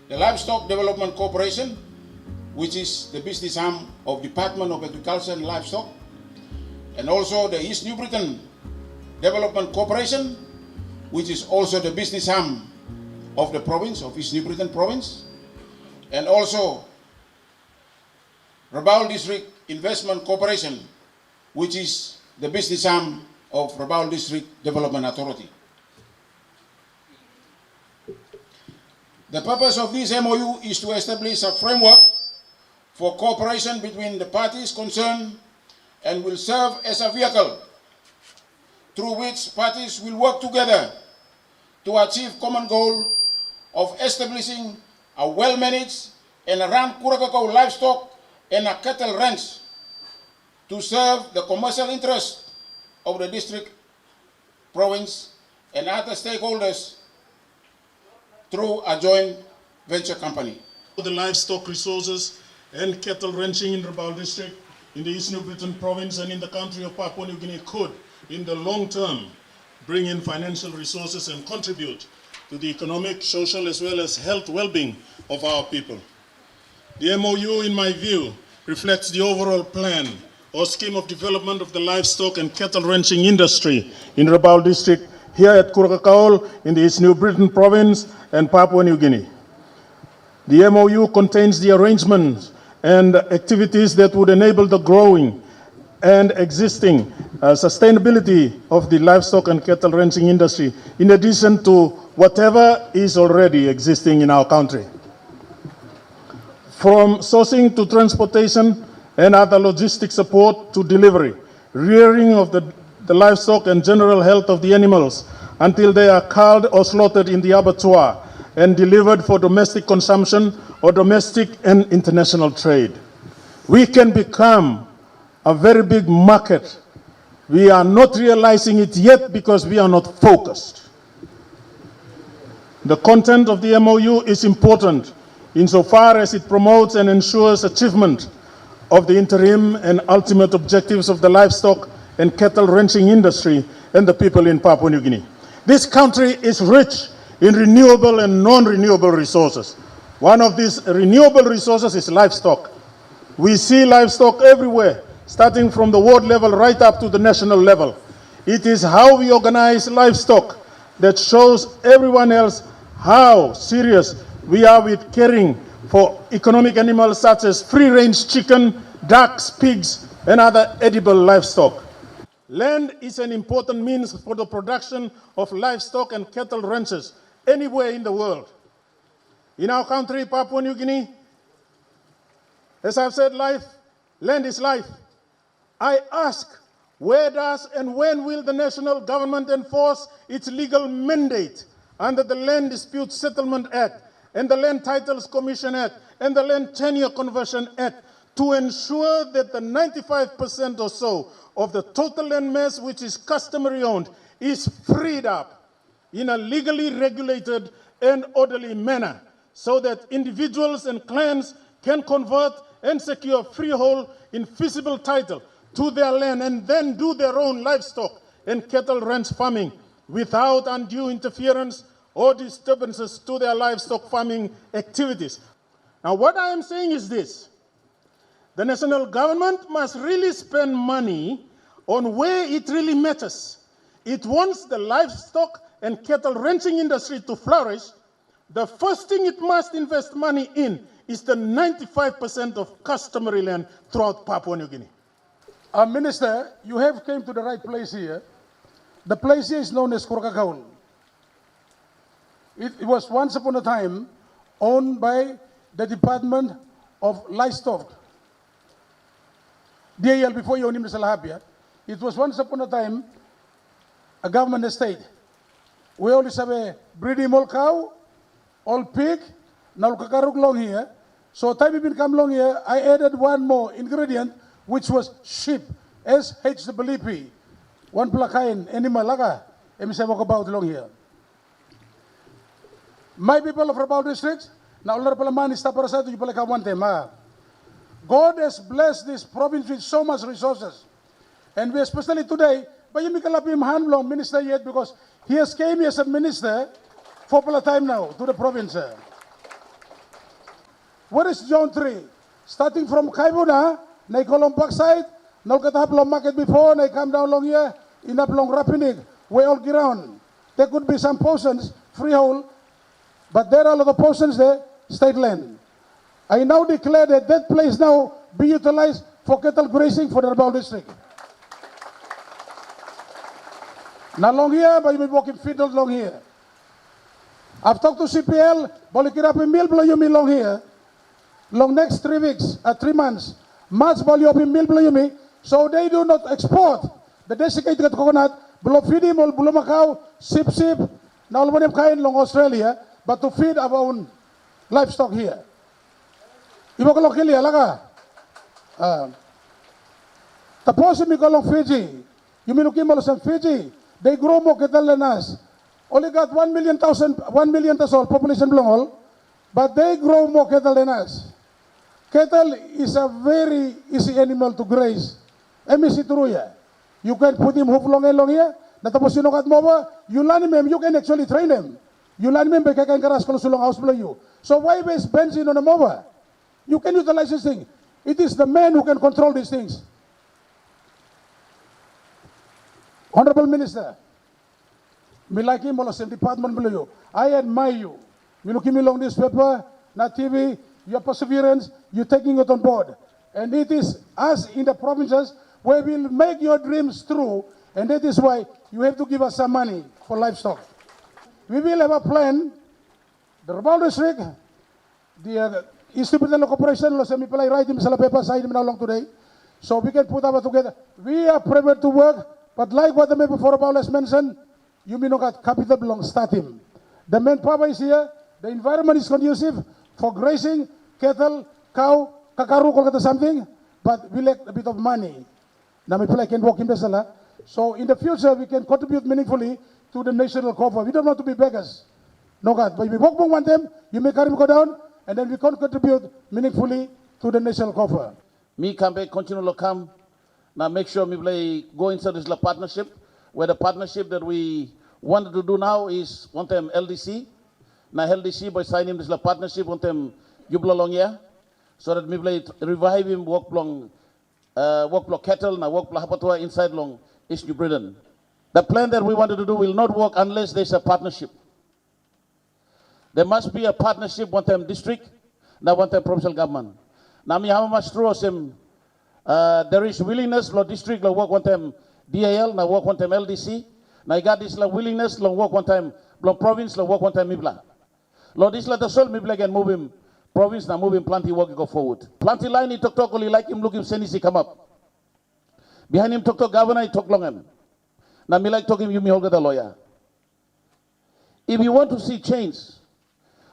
The Livestock Development Corporation, which is the business arm of Department of Agriculture and Livestock, and also the East New Britain Development Corporation, which is also the business arm of the province of East New Britain Province, and also Rabaul District Investment Corporation, which is the business arm of Rabaul District Development Authority. The purpose of this MOU is to establish a framework for cooperation between the parties concerned and will serve as a vehicle through which parties will work together to achieve common goal of establishing a well-managed and run KURAKAKAUL livestock and a cattle ranch to serve the commercial interests of the district, province, and other stakeholders through a joint venture company. The livestock resources and cattle ranching in Rabaul District, in the East New Britain Province and in the country of Papua New Guinea could, in the long term, bring in financial resources and contribute to the economic, social, as well as health well-being of our people. The MOU, in my view, reflects the overall plan or scheme of development of the livestock and cattle ranching industry in Rabaul District, here at KURAKAKAUL in the East New Britain Province and Papua New Guinea. The MOU contains the arrangements and activities that would enable the growing and existing sustainability of the livestock and cattle ranching industry, in addition to whatever is already existing in our country. From sourcing to transportation and other logistic support to delivery, rearing of the livestock and general health of the animals until they are culled or slaughtered in the abattoir and delivered for domestic consumption or domestic and international trade. We can become a very big market. We are not realizing it yet because we are not focused. The content of the MOU is important insofar as it promotes and ensures achievement of the interim and ultimate objectives of the livestock and cattle ranching industry and the people in Papua New Guinea. This country is rich in renewable and non-renewable resources. One of these renewable resources is livestock. We see livestock everywhere, starting from the ward level right up to the national level. It is how we organize livestock that shows everyone else how serious we are with caring for economic animals such as free-range chicken, ducks, pigs, and other edible livestock. Land is an important means for the production of livestock and cattle ranches anywhere in the world. In our country, Papua New Guinea, as I've said, land is life. I ask, where does and when will the national government enforce its legal mandate under the Land Dispute Settlement Act and the Land Titles Commission Act and the Land Tenure Conversion Act to ensure that the 95% or so of the total land mass which is customary owned is freed up in a legally regulated and orderly manner so that individuals and clans can convert and secure freehold in feasible title to their land and then do their own livestock and cattle ranch farming without undue interference or disturbances to their livestock farming activities. Now, what I am saying is this. The national government must really spend money on where it really matters. It wants the livestock and cattle ranching industry to flourish. The first thing it must invest money in is the 95% of customary land throughout Papua New Guinea. Minister, you have came to the right place here. The place here is known as KURAKAKAUL. It was once upon a time owned by the Department of Livestock. DAL before you own Mr. Lahabia. It was once upon a time a government estate. We always have a breeding all cow, all pig, now kakaruk long here. So time we come long here, I added one more ingredient, which was sheep, SHWP. One plakain, animal laga, emisay walk about long here. My people of Rabaul district, now all palaman is taparasado, you palaka one time. God has blessed this province with so much resources. And we especially today, but you make a hand minister yet because he has came as a minister for a time now to the province. What is Zone 3? Starting from Kaibuna, na Kolompak side, na Kataplo market before, na come down long here, in up long Rapinig, way all ground. There could be some portions, freehold, but there are a lot of portions there, state land. I now declare that that place now be utilized for cattle grazing for the Rabaul district. Now long here, but you be walking field long here. I've talked to CPL, Bolikirapi Mil Blayumi long here. Long next 3 weeks, 3 months. March Boliopi Mil Blayumi, so they do not export the desiccated coconut, Blofidim or Bulumacau, Sip, now when kind long Australia, but to feed our own livestock here. Ibokalokili alaga. Tapos mi kolong Fiji. You mean Kimolo Fiji? They grow more cattle than us. Only got 1 million population belong, but they grow more cattle than us. Cattle is a very easy animal to graze. MSC Truya. You can put him hoof long here. Natapos yun kat mo ba? You learn him, you can actually train him. You learn him, baka kan karas kalau sulong house below you. So why waste benzene on a mower? You can utilize this thing. It is the man who can control these things. Honorable Minister, Milaki Molosem Department below you. I admire you. You look me along this paper, na TV, your perseverance, you're taking it on board. And it is us in the provinces where we'll make your dreams true, and that is why you have to give us some money for livestock. We will have a plan. The Rabaul district, the Institute of Corporation, let me play right in the paper side now long today, so we can put our together. We are prepared to work, but like what the member for Rabaul has mentioned, you may not get capital belong start him. The manpower is here, the environment is conducive for grazing, cattle, cow, kakaru, something, but we lack a bit of money. Now we can walk in the sala. So in the future, we can contribute meaningfully to the national coffers. We don't want to be beggars. No God, but we walk one them, you may carry go down, and then we can contribute meaningfully to the national coffer. Me campaign continue to come. Now make sure we play go into this partnership, where the partnership that we wanted to do now is one time LDC. na LDC by signing this partnership on them jubla long year, so that we play revive him work long cattle na work abattoir inside long East New Britain. The plan that we wanted to do will not work unless there's a partnership. There must be a partnership one time district, na one time provincial government. Now me how much true there is willingness lo district lo work one time DAL na work one time LDC. Now I got this la willingness lo work one time lo province lo work one time Mibla. Lo this la the soul Mibla can move him province na move him planty work go forward. Planty line he talk only like him look him senisi come up. Behind him talk governor he talk long him. Now me like talk him you me hold the lawyer. If you want to see change,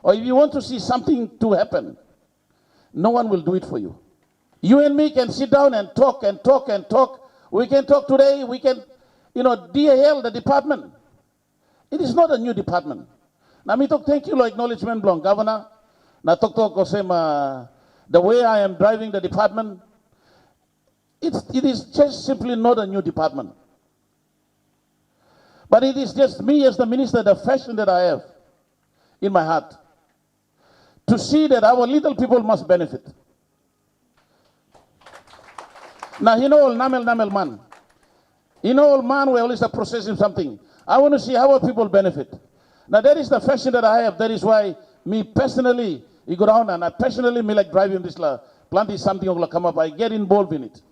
or if you want to see something to happen, no one will do it for you. You and me can sit down and talk and talk and talk. We can talk today, we can, DAL, the department. It is not a new department. Now me talk thank you lo acknowledgement belong governor. Now talk the way I am driving the department, it is just simply not a new department. But it is just me as the minister, the passion that I have in my heart, to see that our little people must benefit. Now, old namel man. Old man, we always are processing something. I want to see how our people benefit. Now, that is the passion that I have. That is why me personally, you go down and I personally me like driving this planting something will come up. I get involved in it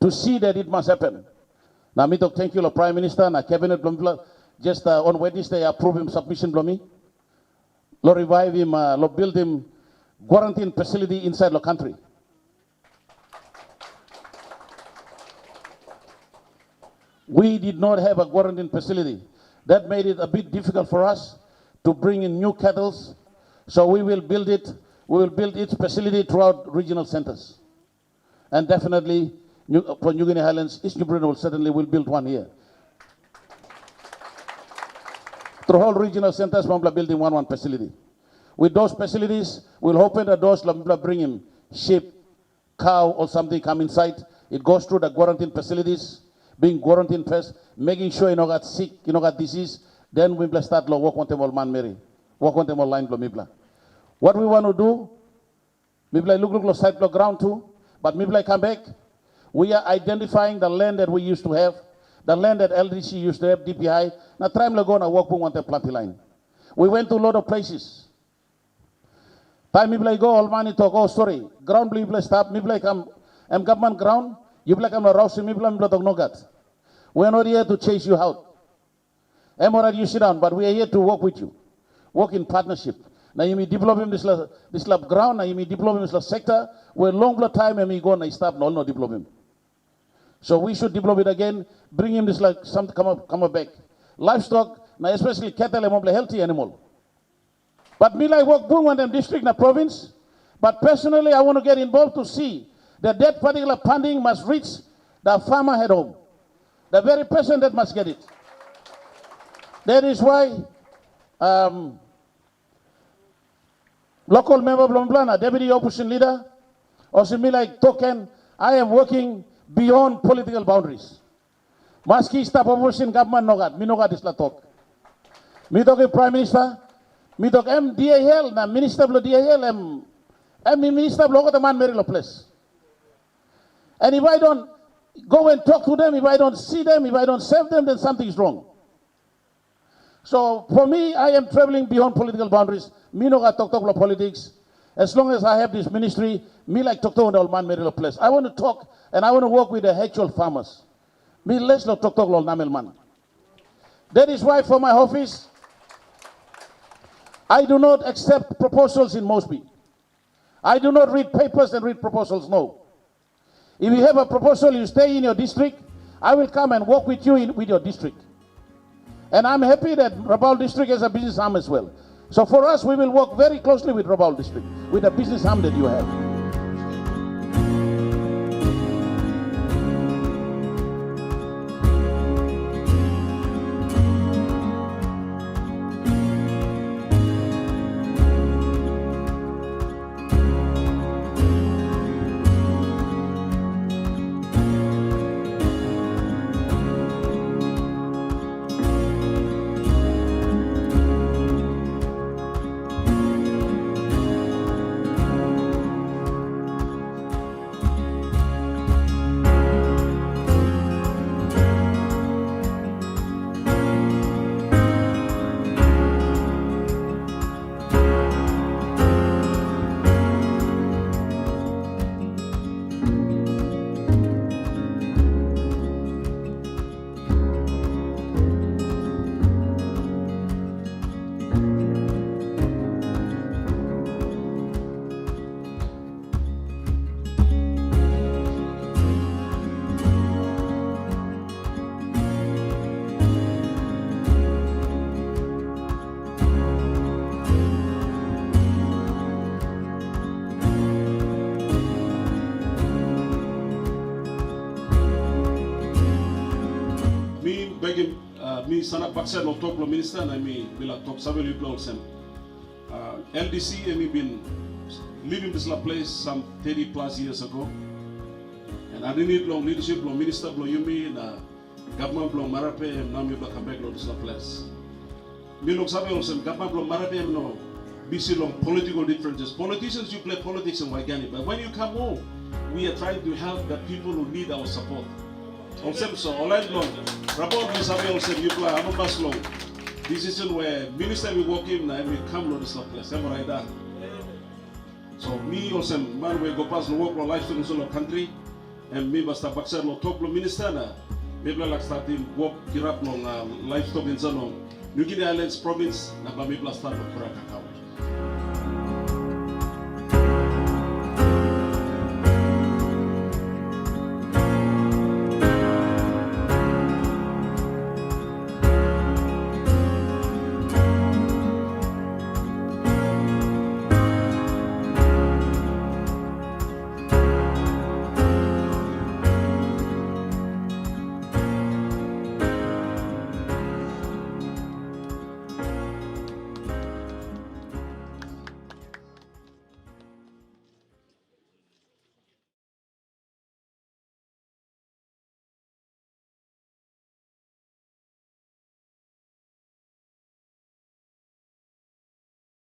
to see that it must happen. Now, me talk thank you, Prime Minister, and Cabinet, just on Wednesday, approve him submission, me. Lo revive him, lo build him quarantine facility inside the country. We did not have a quarantine facility. That made it a bit difficult for us to bring in new cattle. So we will build it. We will build its facility throughout regional centers. And definitely, for New Guinea Highlands, East New Britain will build one here. Through all regional centers, we are building one facility. With those facilities, we'll open the doors, bring in sheep, cow, or something come inside. It goes through the quarantine facilities, being quarantined first, making sure you not got sick, you not got disease. Then we will start work on them all man Mary, work on them all line mibla. What we want to do, mibla look side ground too, but mibla come back. We are identifying the land that we used to have, the land that LDC used to have, DPI. Now try to go and walk on the planting line. We went to a lot of places. Time mibla go all money talk. Oh sorry, ground mibla stop. Mibla come, government ground. You black am rouse mibla talk no gat. We are not here to chase you out. Emerald, you sit down, but we are here to work with you, work in partnership. Now you may develop him this lab ground. Now you may develop him this sector. Where long time and we go and stop no develop him. So we should develop it again, bring him this something come up back. Livestock, now especially cattle and healthy animal. But me like work boom on them district na province. But personally I want to get involved to see that that particular funding must reach the farmer at home. The very person that must get it. That is why local member Blomblana, deputy opposition leader, also me like token, I am working beyond political boundaries. Maski stop opposition government nogat, me nogat is la talk. Me talk Prime Minister, me talk DAL, na Minister of DAL, Minister of Local Man Mary lo place. And if I don't go and talk to them, if I don't see them, if I don't serve them, then something is wrong. So for me, I am traveling beyond political boundaries. Me no got talk politics. As long as I have this ministry, me like talk on the old man Mary place. I want to talk and I want to work with the actual farmers. Me less no talk old namel man. That is why for my office, I do not accept proposals in Mosby. I do not read papers and read proposals, no. If you have a proposal, you stay in your district, I will come and work with you with your district. And I'm happy that Rabaul district has a business arm as well. So for us, we will work very closely with Rabaul district, with the business arm that you have. mi sanak baksen lo talk lo minister na mi bila talk sabe li plol sem. LDC and me been living this place some 30 plus years ago. And I didn't need long leadership, long minister, long yumi na government long marape and now me back back lo this place. Me look sabe lo sem government long marape no busy long political differences. Politicians you play politics in Waigani, but when you come home, we are trying to help the people who need our support. Also, so all right long. Rapport we sabe also you play I'm bus long. This is where minister we walk in and we come to this place. Am I right there? So me also man we go past the work for life in the country and me basta bakser lo talk lo minister na me bla like starting walk kirap long livestock in Salon. New Guinea Islands province na ba me bla start KURAKAKAUL.